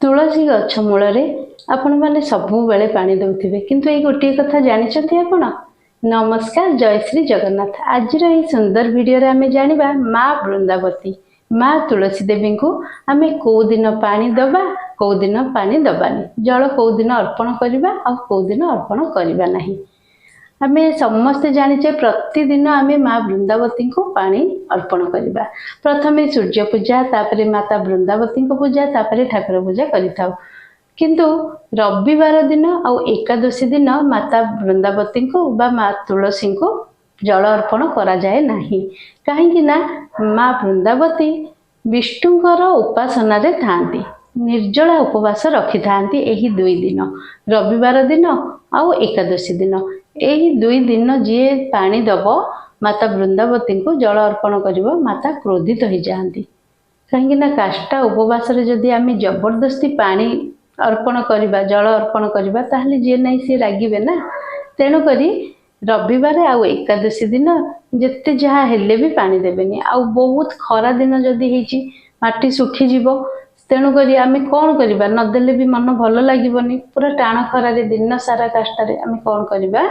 तुलसी गछ मूल आपण मैंने सबु बेले पानी दौथे किंतु ये गोटे कथा जानी आपण। नमस्कार, जय श्री जगन्नाथ। आज सुंदर वीडियो आम जाना माँ वृंदावती माँ तुलसी देवी को आम कौ दिन पानी दबा कौ दिन पानी दबानी, जल कौ दिन अर्पण करवा आ कौ दिन अर्पण करवा नहीं। आम समस्ते जाचे प्रतिदिन आम माँ वृंदावती को पानी अर्पण करवा। प्रथमे सूर्य पूजा, तापरे माता वृंदावती को पूजा, तापरे ठाकुर पूजा करिथाउ। किंतु रविवार दिन आउ एकादशी दिन माता वृंदावती को बा माँ तुलसी को जल अर्पण करा जाए नहीं। कहीं ना माँ वृंदावती विष्णुकर उपासना रे थांती, निर्जला उपवास रखि थांती। एही दुई दिन रविवार दिन आउ एकादशी दिन, यही दुई दिन जी पानी दब माता वृंदावती को जल अर्पण करिवो माता क्रोधित हो जाती। कहीं ना काष्ठा उपवास जदि आम जबरदस्ती पानी अर्पण करवा, जल अर्पण करवा, ताहले जी नहीं सी रागिबे ना। तेणुक रविवार आउ एकादशी दिन जिते जहाँ हेले भी पानी देवेनि। आउ बहुत खरा दिन जदि होइछि माटी सुखी जीव, तेणुक आम कौन करवा, नदेले भी मन भल लगे। पूरा टाण खरारे दिन सारा काष्ठारे आम कौन करवा,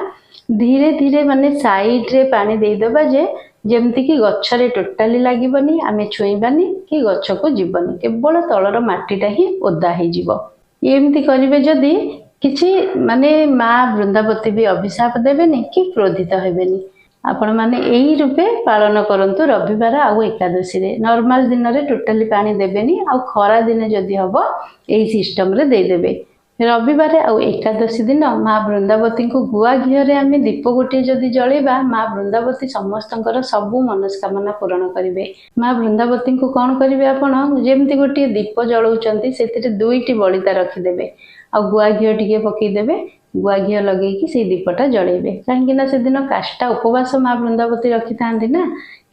धीरे धीरे माने साइड रे पानी देदेबा जे जेमती कि गच्छरे टोटाली लागबनी, आम छुईबानी कि गछ को जीवनी, केवल तलर माटीटा ही ओदा हो जीव। एमती करिवे जदि किछि माने माँ वृंदावती भी अभिशाप देवेनि कि क्रोधित हेबेनि। आपण माने एही रूपे पालन करंतु रविवार आउ एकादशी रे। नॉर्मल दिन रे टोटाली पानी देवेनि, आउ खरा दिन जदि हबो एही सिस्टम रे दे देबे। रविवार आउ एकादशी दिन माँ वृंदावती को गुआ घी रे आमे दीप गोटे जदि जळेबा, माँ वृंदावती समस्तंकर सबु मनस्कामना पूर्ण करिवे। माँ वृंदावती को कौन करिवे, आपण जेमती गोटे दीप जळौचंती सेतिरे दुईटी बलिता रखिदेबे, आ गुआ घी टिके पकईदेवे, गुआ घी लगे से दीपटा जड़ेबे। कहीं से दिन काष्ठा उपवास माँ वृंदावती रखि था ना,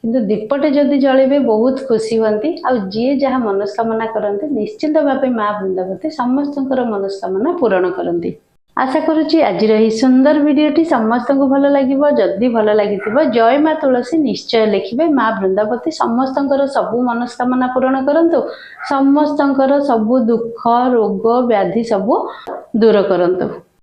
किंतु दीपटे जदि जड़ेबे बहुत खुशी हंती। आ जी जहाँ मनस्कामना करते निश्चित भाव माँ वृंदावती समस्त मनस्कामना पूरण करती। आशा करुच्ची आज सुंदर वीडियोटी समस्त को भल लगे। जदि भल लगी जय माँ तुलसी निश्चय लिखिए। माँ वृंदावती समस्त सबु मनस्कामना पूरण करंतु, समस्त सबु दुख रोग व्याधि सबु दूर करंतु।